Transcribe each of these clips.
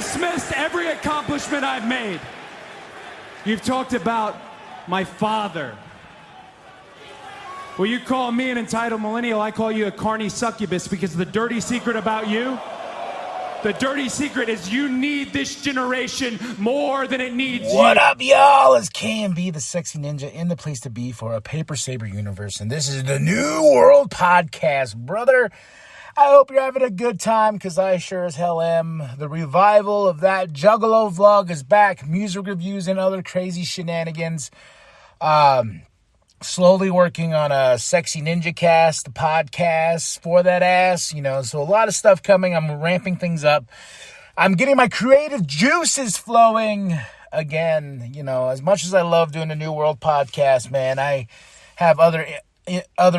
dismissed every accomplishment I've made. You've talked about my father. Well, you call me an entitled millennial, I call you a carny succubus, because the dirty secret about you, the dirty secret is you need this generation more than it needs you. What up, y'all? It's KMB, the sexy ninja, in the place to be for a Paper Saber universe, and this is the New World Podcast, brother. I hope you're having a good time, because I sure as hell am. The revival of that Juggalo vlog is back. Music reviews and other crazy shenanigans. Slowly working on a Sexy Ninja Cast, the podcast for that ass, so a lot of stuff coming. I'm ramping things up. I'm getting my creative juices flowing again. As much as I love doing the New World Podcast, man, I have other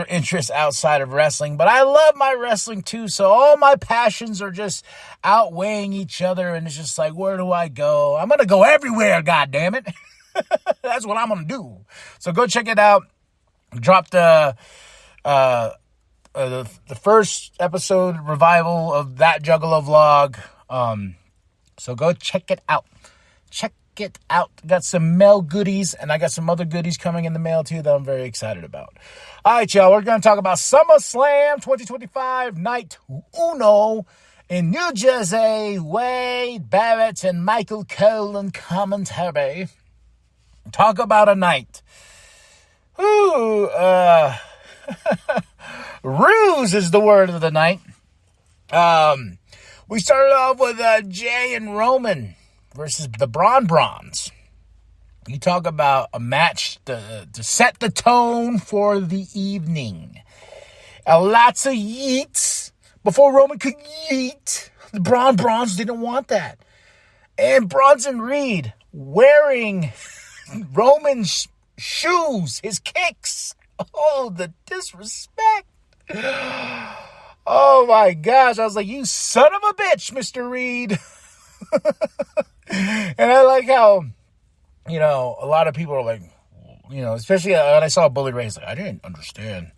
interests outside of wrestling, but I love my wrestling too. So all my passions are just outweighing each other, and it's just like, where do I go? I'm going to go everywhere, goddammit. That's what I'm going to do. So go check it out. Dropped the first episode revival of that Juggalo vlog. So go check it out. Check it out. Got some mail goodies, and I got some other goodies coming in the mail too that I'm very excited about. All right, y'all. We're going to talk about SummerSlam 2025 Night Uno in New Jersey. Wade Barrett and Michael Cole and commentary. Talk about a night. Ooh, ruse is the word of the night. We started off with Jay and Roman versus the Brawns. You talk about a match to set the tone for the evening. Lots of yeets before Roman could yeet. The Brawns didn't want that. And Bronson Reed wearing Roman's shoes, his kicks. Oh, the disrespect. Oh my gosh. I was like, you son of a bitch, Mr. Reed. And I like how, a lot of people are like, especially when I saw Bully Ray, like, I didn't understand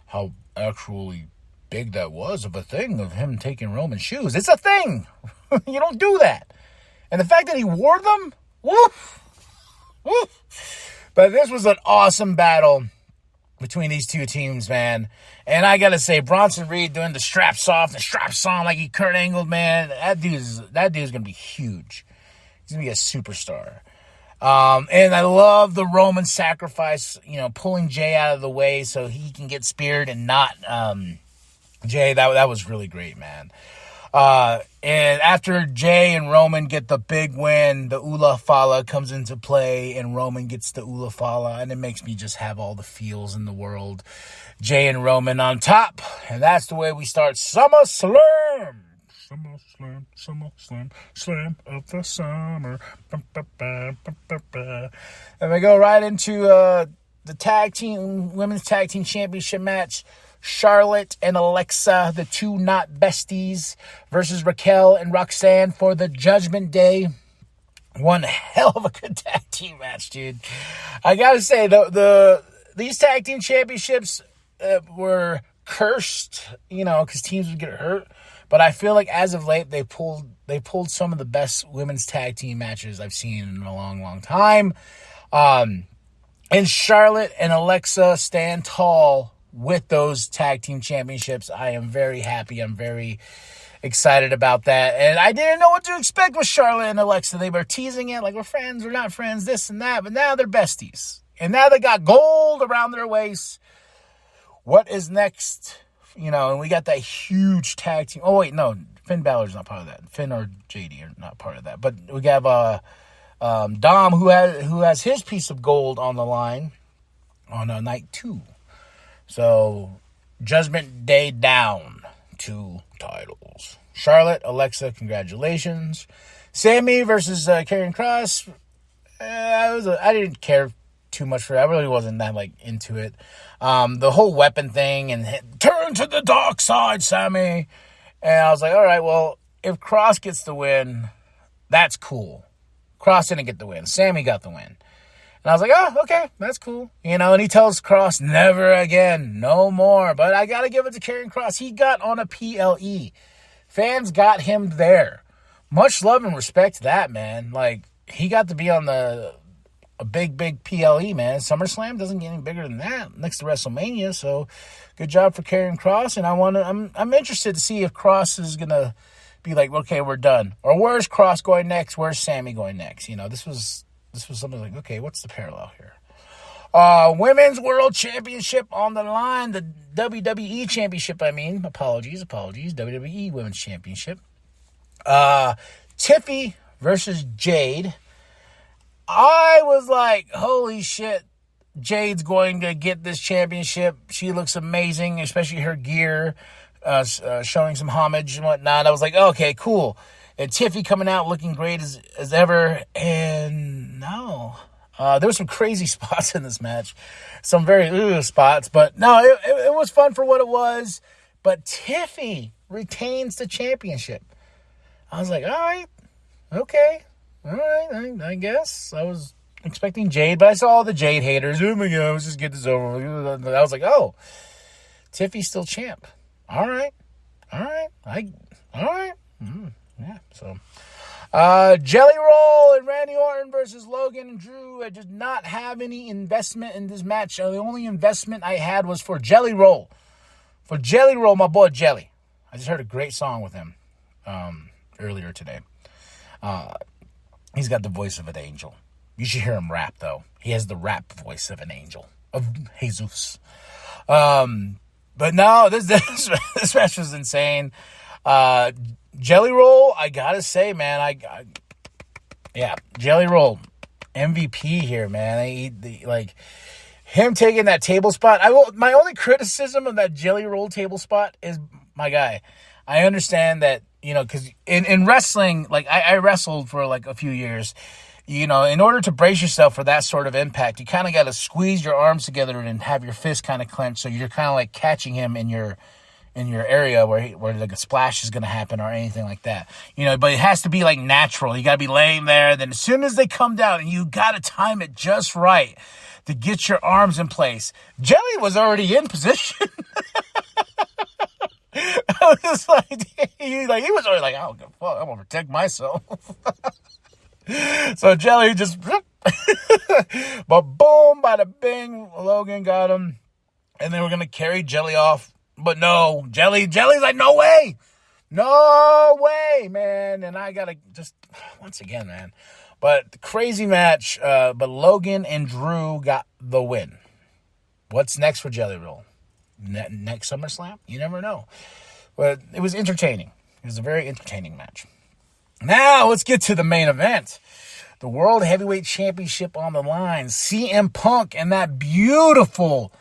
how actually big that was of a thing of him taking Roman's shoes. It's a thing. You don't do that. And the fact that he wore them, woof. But this was an awesome battle between these two teams, man. And I gotta say, Bronson Reed doing the straps off, the straps on like he Kurt Angle, man. That dude's gonna be huge. He's gonna be a superstar. And I love the Roman sacrifice, pulling Jay out of the way so he can get speared and not Jay. That was really great, man. And after Jay and Roman get the big win, the Ula Fala comes into play, and Roman gets the Ula Fala, and it makes me just have all the feels in the world. Jay and Roman on top, and that's the way we start SummerSlam. SummerSlam, slam of the summer. And we go right into the women's tag team championship match. Charlotte and Alexa, the two not besties, versus Raquel and Roxanne for the Judgment Day. One hell of a good tag team match, dude. I gotta say, these tag team championships were cursed, because teams would get hurt. But I feel like as of late, they pulled some of the best women's tag team matches I've seen in a long, long time. And Charlotte and Alexa stand tall with those tag team championships. I am very happy. I'm very excited about that. And I didn't know what to expect with Charlotte and Alexa. They were teasing it like, we're friends, we're not friends, this and that. But now they're besties. And now they got gold around their waist. What is next? And we got that huge tag team. Oh, wait, no. Finn Balor's not part of that. Finn or JD are not part of that. But we have Dom, who has his piece of gold on the line on night 2. So, Judgment Day down 2 titles. Charlotte, Alexa, congratulations. Sammy versus Karrion Kross. I didn't care too much for it. I really wasn't that into it. The whole weapon thing and turn to the dark side, Sammy. And I was like, all right, well, if Kross gets the win, that's cool. Kross didn't get the win. Sammy got the win. And I was like, oh, okay, that's cool. And he tells Kross, never again, no more. But I got to give it to Karrion Kross. He got on a PLE. Fans got him there. much love and respect to that, man. Like, he got to be on a big PLE, man. SummerSlam doesn't get any bigger than that next to WrestleMania. So, good job for Karrion Kross. And I'm interested to see if Kross is gonna be like, okay, we're done, or where's Kross going next? Where's Sammy going next? You know, this was something like, okay, what's the parallel here? Women's World Championship on the line. The WWE Championship, apologies. WWE Women's Championship. Tiffy versus Jade. I was like, holy shit, Jade's going to get this championship. She looks amazing, especially her gear, showing some homage and whatnot. I was like, okay, cool. And Tiffy coming out looking great as ever. And no. There were some crazy spots in this match. Some very spots. But no, it was fun for what it was. But Tiffy retains the championship. I was like, all right, okay. All right, I guess. I was expecting Jade, but I saw all the Jade haters. Oh my God, let's just get this over with. I was like, oh, Tiffy's still champ. All right. Yeah, so. Jelly Roll and Randy Orton versus Logan and Drew. I did not have any investment in this match. The only investment I had was for Jelly Roll. For Jelly Roll, my boy Jelly. I just heard a great song with him earlier today. He's got the voice of an angel. You should hear him rap, though. He has the rap voice of an angel, of Jesus. But no, this match was insane. Jelly Roll, I gotta say, man, Jelly Roll, MVP here, man. Him taking that table spot. My only criticism of that Jelly Roll table spot is, my guy, I understand that, because in wrestling, like, I wrestled for like a few years. In order to brace yourself for that sort of impact, you kind of got to squeeze your arms together and have your fist kind of clenched, so you're kind of like catching him in your area where like a splash is going to happen or anything like that. But it has to be like natural. You got to be laying there. Then as soon as they come down, and you got to time it just right to get your arms in place. Jelly was already in position. I was just he was already like, I don't give a fuck. I'm going to protect myself. So Jelly just, but boom, bada bing, Logan got him. And they were going to carry Jelly off. But no, Jelly's like, no way, man. And I got to just, once again, man. But crazy match. But Logan and Drew got the win. What's next for Jelly Roll? Next SummerSlam? You never know. But it was entertaining. It was a very entertaining match. Now, let's get to the main event. The World Heavyweight Championship on the line. CM Punk and that beautiful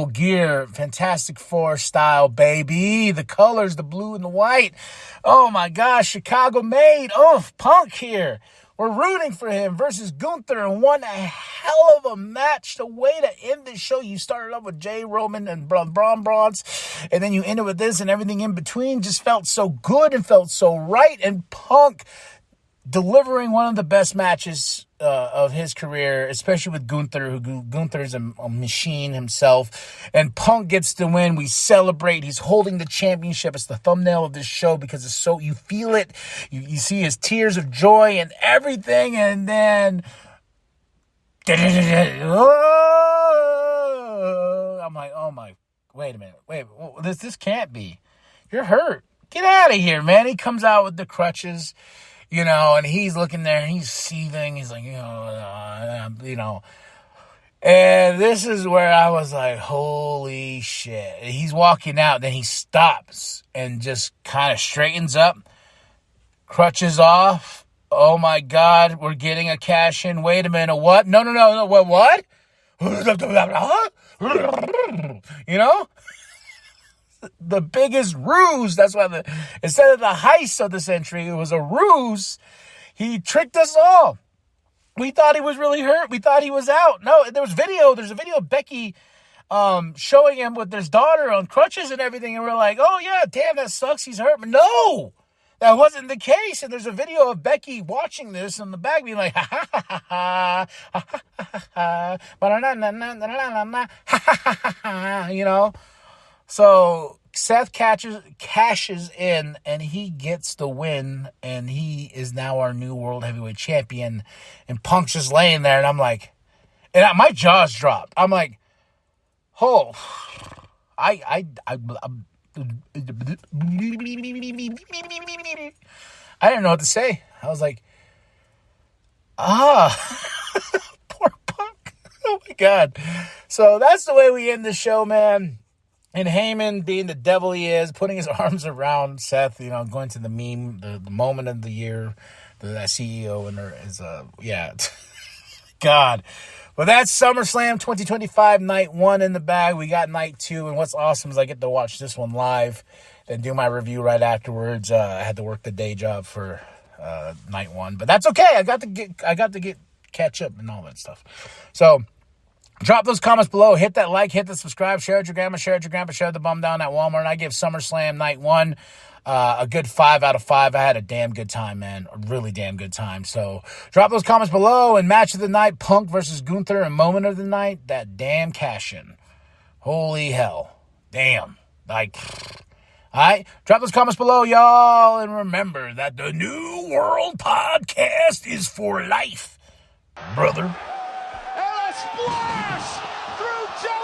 gear. Fantastic Four style, baby. The colors, the blue and the white. Oh, my gosh. Chicago made. Oh, Punk here. We're rooting for him versus Gunther, and one a hell of a match. The way to end this show, you started off with Jay Roman and Braun Bronze, and then you ended with this, and everything in between just felt so good and felt so right. And Punk delivering one of the best matches of his career, especially with Gunther, Gunther's a machine himself. And Punk gets the win. We celebrate. He's holding the championship. It's the thumbnail of this show because it's so, you feel it. You see his tears of joy and everything. And then, I'm like, oh my, wait a minute. This can't be. You're hurt. Get out of here, man. He comes out with the crutches. And he's looking there, and he's seething. He's like, And this is where I was like, holy shit. He's walking out, then he stops and just kind of straightens up, crutches off. Oh, my God, we're getting a cash in. Wait a minute, what? No, what? The biggest ruse. That's why instead of the heist of the century, it was a ruse. He tricked us all. We thought he was really hurt. We thought he was out. No, there's a video of Becky showing him with his daughter on crutches and everything, and we're like, oh yeah, damn, that sucks, he's hurt. But no, that wasn't the case. And there's a video of Becky watching this in the back being like, ha ha ha ha ha ha ha ha, So Seth cashes in, and he gets the win, and he is now our new World Heavyweight Champion. And Punk's just laying there, and I'm like, and my jaws dropped. I'm like, oh, I didn't know what to say. I was like, poor Punk. Oh my God. So that's the way we end the show, man. And Heyman, being the devil he is, putting his arms around Seth, going to the meme, the moment of the year, that CEO and her is, God. But that's SummerSlam 2025, night 1 in the bag. We got night 2, and what's awesome is I get to watch this one live and do my review right afterwards. I had to work the day job for night 1, but that's okay. I got to catch up and all that stuff. So drop those comments below. Hit that like, hit the subscribe, share it with your grandma, share the bum down at Walmart. And I give SummerSlam night 1 a good 5 out of 5. I had a damn good time, man. A really damn good time. So drop those comments below. And match of the night, Punk versus Gunther. And moment of the night, that damn cash-in. Holy hell. Damn. Like, all right. Drop those comments below, y'all. And remember that the New World Podcast is for life, brother. And a splash through Joe